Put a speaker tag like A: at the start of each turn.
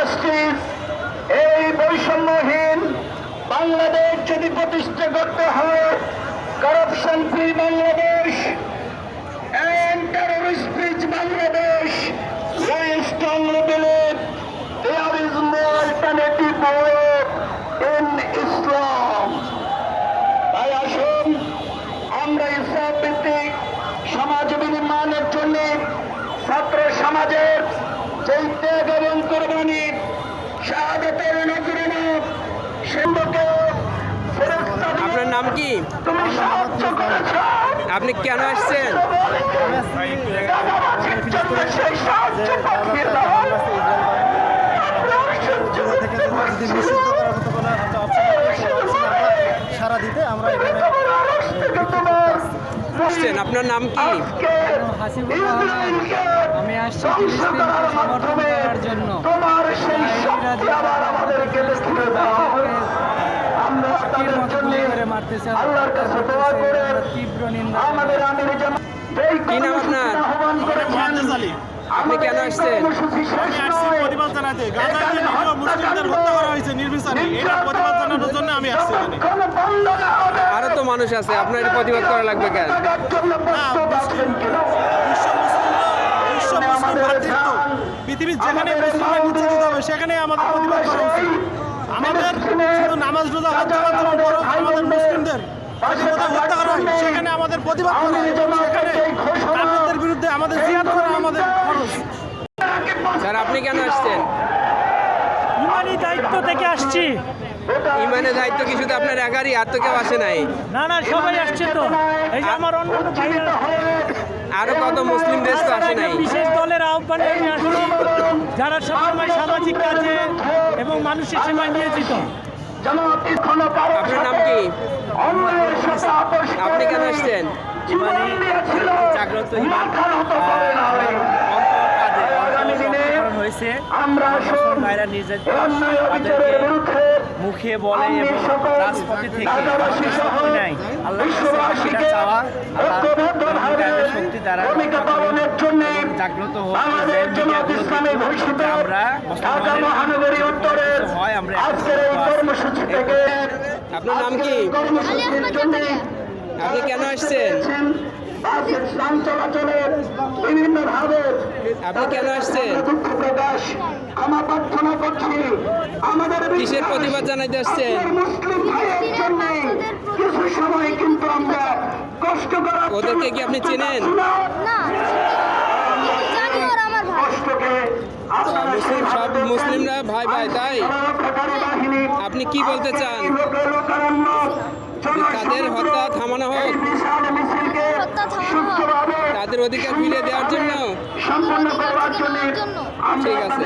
A: Justice, এই বৈষম্যহীন বাংলাদেশ যদি প্রতিষ্ঠা করতে হয়, corruption free Bangladesh and terrorist free Bangladesh, we strongly believe there is no alternative way in Islam. তাই আসুন আমরা ইসলাম ভিত্তিক সমাজ বিনির্মাণের জন্য ছাত্র সমাজের যেই ত্যাগ এবং কোরবানি শাহাদাতের নজরানা সেগুলোকে
B: আপনার নাম কি?
A: তুমি সাহায্য করেছ,
B: আপনি কেন আসছেন?
A: সেই সাহায্য পাঠিয়ে দাও।
C: সারা দিতে আমরা
B: আসছেন। আপনার নাম কি?
C: আমি আসছি ফিলিস্তিনকে সমর্থন করার জন্য।
A: তোমার সেই শক্তি আবার আমাদেরকে দেখিয়ে দাও। আমরা তাদের জন্য আল্লাহর কাছে দোয়া করে
C: তীব্র নিন্দা
A: আমাদের আমির জামাত
B: কি নাম আপনার?
A: আহ্বান করেছেন।
B: আপনি কেন আসছেন?
D: আমি আসছি প্রতিবাদ জানাতে। গাজায় যে নিরীহ মুসলিমদের হত্যা করা হয়েছে নির্বিচারে, এটার প্রতিবাদ জানানোর জন্য আমি আসছি এখানে।
B: আরো তো মানুষ আছে, আপনার এটা প্রতিবাদ করা লাগবে কেন?
D: বিশ্ব মুসলিম ভ্রাতৃত্ব পৃথিবীর যেখানে মুসলিমরা নির্যাতিত হবে সেখানে আমাদের প্রতিবাদ করা উচিত। আমাদের শুধু নামাজ রোজা হজ জাকাত যেমন ফরজ, আমাদের মুসলিমদের যদি কোথাও হত্যা করা হয় সেখানে আমাদের প্রতিবাদ করা এবং সেখানে কাফেরদের বিরুদ্ধে আমাদের জিহাদ করা আমাদের ফরজ।
B: স্যার আপনি কেন আসছেন?
C: ইমানি দায়িত্ব থেকে আসছি।
B: ইমানের দায়িত্ব কি শুধু আপনার একারই? আর তো কেউ আসে নাই?
C: না না, সবাই আসছে তো। এই যে আমার অন্যান্য ভাইরা,
B: আরো কত মুসলিম দেশ তো আসে নাই?
C: বিশেষ দলের আহ্বানে আমি আসছি, যারা সবসময় সামাজিক কাজে এবং মানুষের সেবায় নিয়োজিত।
B: আপনার নাম কি? আপনি কেন আসছেন?
C: জাগ্রত হয়েছে ভাইরা নির্যাতিত মুখে বলে এবং রাজপথে থেকে নাই আল্লাহ সেটা চাওয়া শক্তি দ্বারা জাগ্রত হোক। আমরা হয় আমরা
B: আপনার নাম কি? আপনি কেন আসছেন?
A: বিভিন্ন ভাবে
B: আপনি কেন আসছেন?
A: দুঃখ প্রকাশ আমরা প্রার্থনা করছি। আমাদের
B: কিসের প্রতিবাদ জানাইতে আসছেন?
A: মুসলিম ভাইয়ের জন্য কিছু সময় কিন্তু আমরা কষ্ট করার
B: ওদেরকে কি আপনি চেনেন?
A: কষ্টকে
B: সব মুসলিমরা ভাই ভাই, তাই আপনি কি বলতে চান? তাদের হত্যা থামানো হোক, তাদের অধিকার ফিরিয়ে দেওয়ার জন্য।
A: সম্পন্ন করবার জন্য
B: ঠিক আছে।